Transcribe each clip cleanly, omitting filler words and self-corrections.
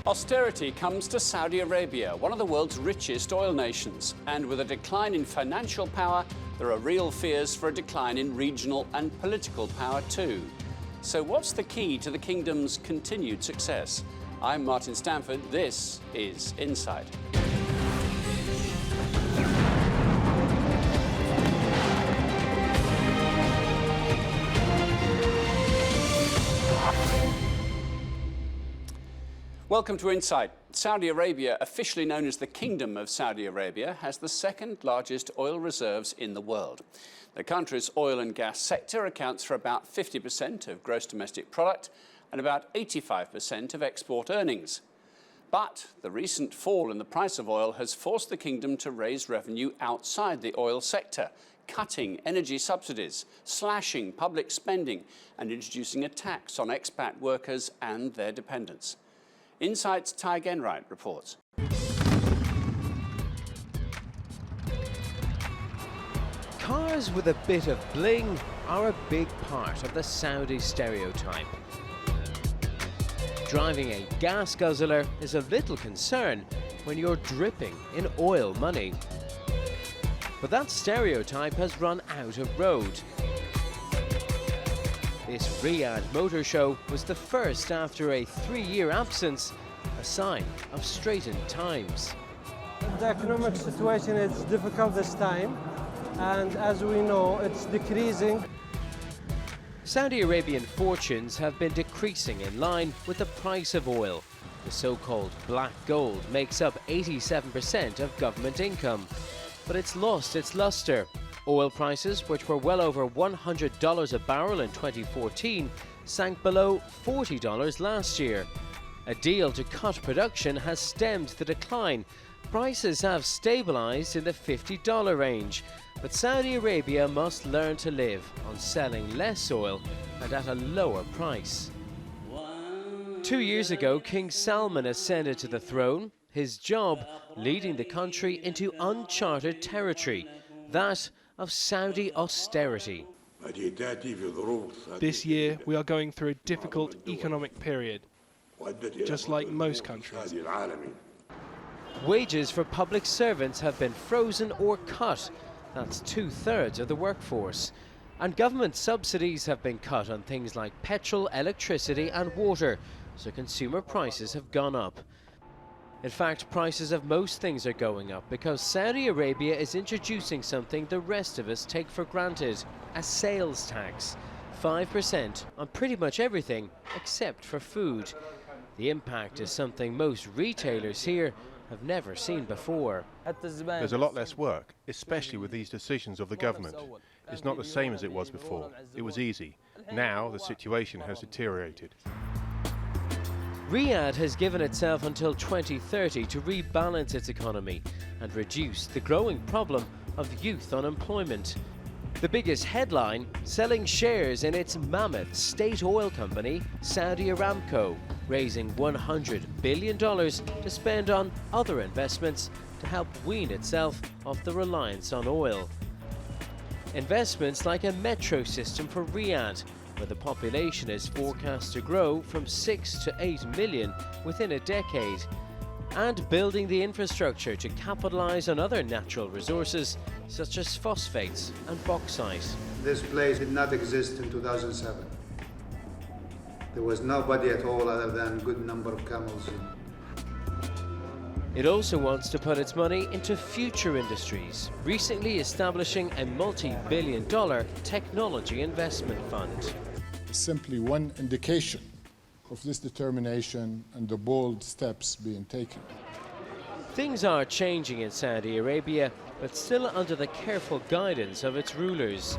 Austerity comes to Saudi Arabia, one of the world's richest oil nations. And with a decline in financial power, there are real fears for a decline in regional and political power too. So what's the key to the kingdom's continued success? I'm Martin Stanford. This is Insight. Welcome to Insight. Saudi Arabia, officially known as the Kingdom of Saudi Arabia, has the second largest oil reserves in the world. The country's oil and gas sector accounts for about 50% of gross domestic product and about 85% of export earnings. But the recent fall in the price of oil has forced the kingdom to raise revenue outside the oil sector, cutting energy subsidies, slashing public spending and introducing a tax on expat workers and their dependents. Insight's Ty Genwright reports. Cars with a bit of bling are a big part of the Saudi stereotype. Driving a gas guzzler is a little concern when you're dripping in oil money. But that stereotype has run out of road. This Riyadh Motor Show was the first after a 3-year absence, a sign of straightened times. The economic situation is difficult this time, and as we know, it's decreasing. Saudi Arabian fortunes have been decreasing in line with the price of oil. The so-called black gold makes up 87% of government income, but it's lost its luster. Oil prices, which were well over $100 a barrel in 2014, sank below $40 last year. A deal to cut production has stemmed the decline. Prices have stabilized in the $50 range, but Saudi Arabia must learn to live on selling less oil and at a lower price. 2 years ago, King Salman ascended to the throne, his job leading the country into uncharted territory, that of Saudi austerity. This year we are going through a difficult economic period, just like most countries. Wages for public servants have been frozen or cut. That's 2/3 of the workforce. And government subsidies have been cut on things like petrol, electricity and water, so consumer prices have gone up. In fact, prices of most things are going up because Saudi Arabia is introducing something the rest of us take for granted, a sales tax. 5% on pretty much everything except for food. The impact is something most retailers here have never seen before. There's a lot less work, especially with these decisions of the government. It's not the same as it was before. It was easy. Now the situation has deteriorated. Riyadh has given itself until 2030 to rebalance its economy and reduce the growing problem of youth unemployment. The biggest headline, selling shares in its mammoth state oil company, Saudi Aramco, raising $100 billion to spend on other investments to help wean itself off the reliance on oil. Investments like a metro system for Riyadh, where the population is forecast to grow from 6 to 8 million within a decade, and building the infrastructure to capitalize on other natural resources such as phosphates and bauxite. This place did not exist in 2007. There was nobody at all other than a good number of camels. It also wants to put its money into future industries, recently establishing a multi-billion-dollar technology investment fund. Simply one indication of this determination and the bold steps being taken. Things are changing in Saudi Arabia, but still under the careful guidance of its rulers.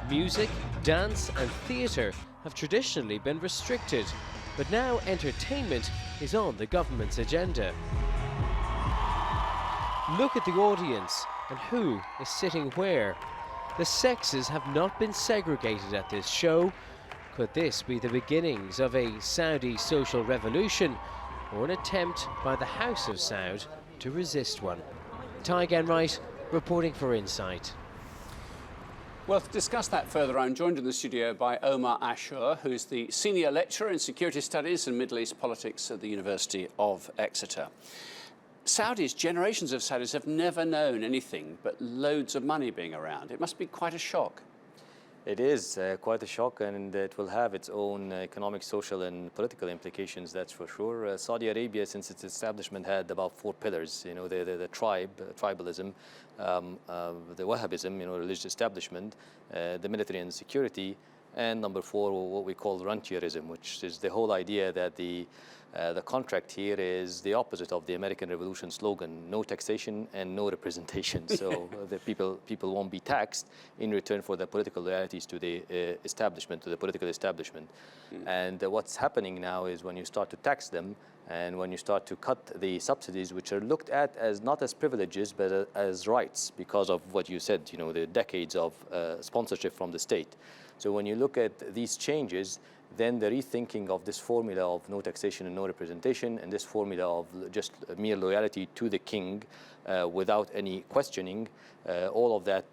Music, dance and theatre have traditionally been restricted, but now entertainment is on the government's agenda. Look at the audience and who is sitting where. The sexes have not been segregated at this show. Could this be the beginnings of a Saudi social revolution or an attempt by the House of Saud to resist one? Ty Genwright reporting for Insight. Well, to discuss that further, I'm joined in the studio by Omar Ashur, who's the Senior Lecturer in Security Studies and Middle East Politics at the University of Exeter. Generations of Saudis have never known anything but loads of money being around. It must be quite a shock. It is quite a shock, and it will have its own economic, social and political implications, that's for sure. Saudi Arabia, since its establishment, had about 4 pillars. You know, the tribalism, the Wahhabism, religious establishment, the military and security, and number 4, what we call rentierism, which is the whole idea that the contract here is the opposite of the American Revolution slogan: no taxation and no representation. So the people won't be taxed in return for their political loyalties to the establishment, to the political establishment. And what's happening now is when you start to tax them, and when you start to cut the subsidies, which are looked at as not as privileges but as rights, because of what you said, the decades of sponsorship from the state. So when you look at these changes, then the rethinking of this formula of no taxation and no representation, and this formula of just mere loyalty to the king without any questioning, all of that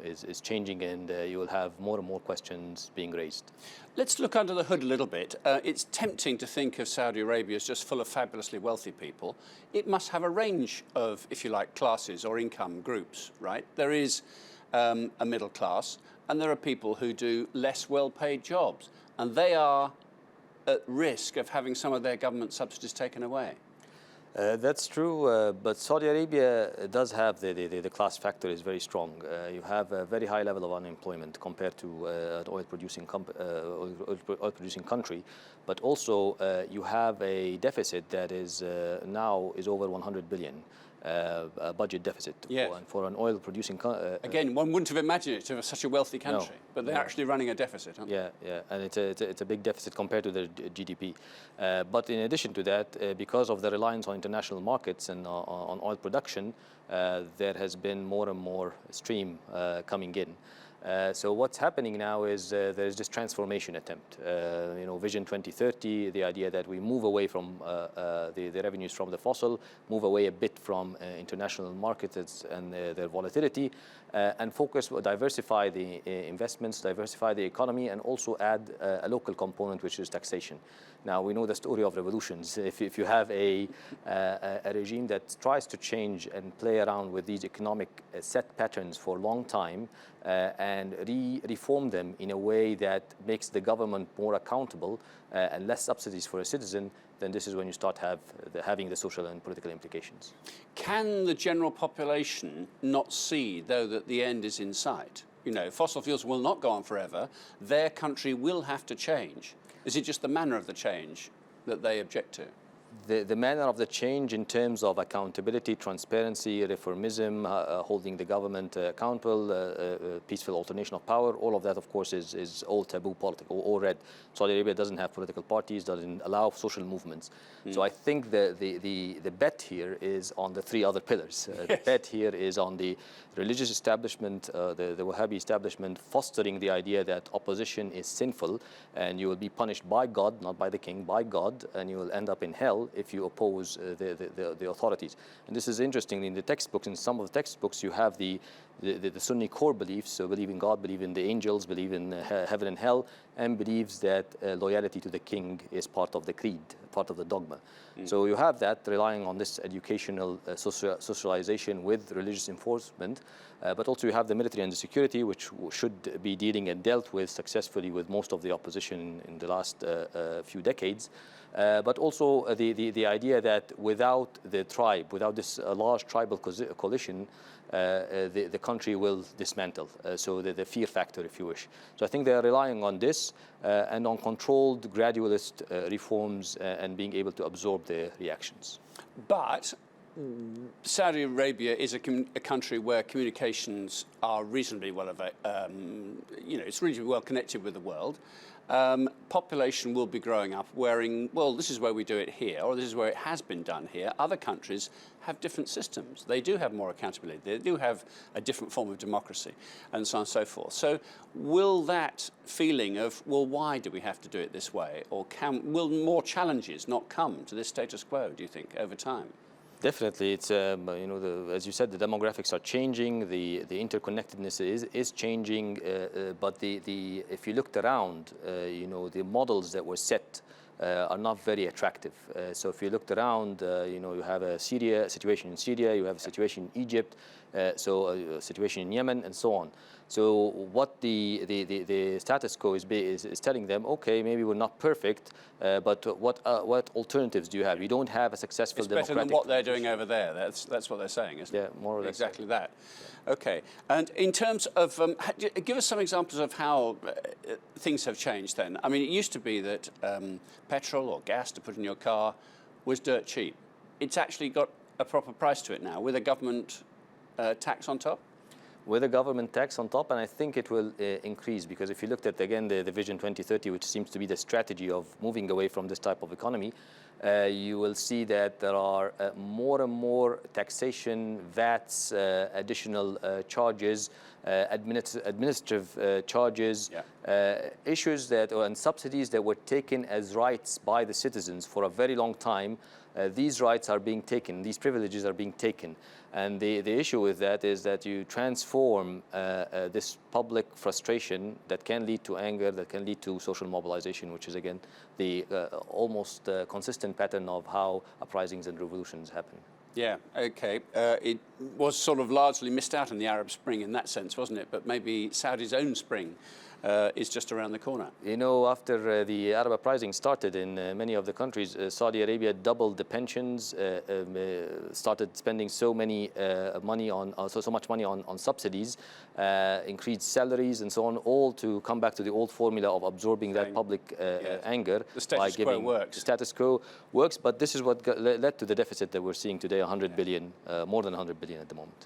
is changing, and you will have more and more questions being raised. Let's look under the hood a little bit. It's tempting to think of Saudi Arabia as just full of fabulously wealthy people. It must have a range of, if you like, classes or income groups, right? There is a middle class, and there are people who do less well-paid jobs, and they are at risk of having some of their government subsidies taken away. That's true, but Saudi Arabia does have the class factor is very strong. You have a very high level of unemployment compared to an oil-producing country, but also you have a deficit that is now over 100 billion. A budget deficit. Yes. For an oil-producing country. Again, one wouldn't have imagined it to such a wealthy country, no, but they're actually running a deficit, aren't they? Yeah, and it's a big deficit compared to their GDP. But in addition to that, because of the reliance on international markets and on oil production, there has been more and more stream coming in. So what's happening now is there's this transformation attempt. Vision 2030, the idea that we move away from the revenues from the fossil, move away a bit from international markets and their volatility, and diversify the investments, diversify the economy, and also add a local component, which is taxation. Now, we know the story of revolutions. If you have a regime that tries to change and play around with these economic set patterns for a long time, and reform them in a way that makes the government more accountable and less subsidies for a citizen, then this is when you start having the social and political implications. Can the general population not see, though, that the end is in sight? Fossil fuels will not go on forever. Their country will have to change. Is it just the manner of the change that they object to? The manner of the change in terms of accountability, transparency, reformism, holding the government accountable, peaceful alternation of power, all of that, of course, is all taboo political, all red. Saudi Arabia doesn't have political parties, doesn't allow social movements. So I think the bet here is on the 3 other pillars. The bet here is on the religious establishment, the Wahhabi establishment, fostering the idea that opposition is sinful, and you will be punished by God, not by the king, by God, and you will end up in hell if you oppose the authorities. And this is interesting. In the textbooks, in some of the textbooks, you have the Sunni core beliefs, so believe in God, believe in the angels, believe in heaven and hell, and believes that loyalty to the king is part of the creed, part of the dogma. So you have that relying on this educational socialization with religious enforcement, but also you have the military and the security, which should be dealing and dealt with successfully with most of the opposition in the last few decades. But also the idea that without the tribe, without this large tribal coalition, the country will dismantle. So the fear factor, if you wish. So I think they are relying on this and on controlled gradualist reforms and being able to absorb the reactions. But Saudi Arabia is a country where communications are reasonably it's reasonably well connected with the world. Population will be growing up wearing, well, this is where we do it here, or this is where it has been done here. Other countries have different systems. They do have more accountability. They do have a different form of democracy, and so on and so forth. So will that feeling of, well, why do we have to do it this way? Or will more challenges not come to this status quo, do you think, over time? Definitely, it's as you said, the demographics are changing, the interconnectedness is changing, but if you looked around, the models that were set are not very attractive. So if you looked around, you have a situation in Syria, you have a situation in Egypt, so a situation in Yemen, and so on. So what the status quo is telling them, okay, maybe we're not perfect, but what alternatives do you have? You don't have a successful democratic... It's better than what they're doing over there. That's what they're saying, isn't it? Yeah, more or less. Exactly that. Okay. And in terms of... give us some examples of how things have changed then. I mean, it used to be that petrol or gas to put in your car was dirt cheap. It's actually got a proper price to it now, with a government tax on top? With a government tax on top, and I think it will increase, because if you looked at, again, the Vision 2030, which seems to be the strategy of moving away from this type of economy, you will see that there are more and more taxation, VATs, additional charges, administrative charges, issues and subsidies that were taken as rights by the citizens for a very long time. These rights are being taken, these privileges are being taken. And the issue with that is that you transform this public frustration that can lead to anger, that can lead to social mobilization, which is, again, the almost consistent pattern of how uprisings and revolutions happen. Yeah, okay. It was sort of largely missed out in the Arab Spring in that sense, wasn't it? But maybe Saudi's own spring is just around the corner. You know, after the Arab uprising started in many of the countries, Saudi Arabia doubled the pensions, started spending so much money on subsidies, increased salaries and so on, all to come back to the old formula of absorbing that public anger. The status quo works. The status quo works, but this is what led to the deficit that we're seeing today, 100 billion, more than 100 billion at the moment.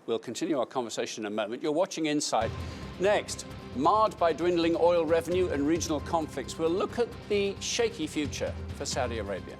We'll continue our conversation in a moment. You're watching Insight. Next, marred by dwindling oil revenue and regional conflicts, we'll look at the shaky future for Saudi Arabia.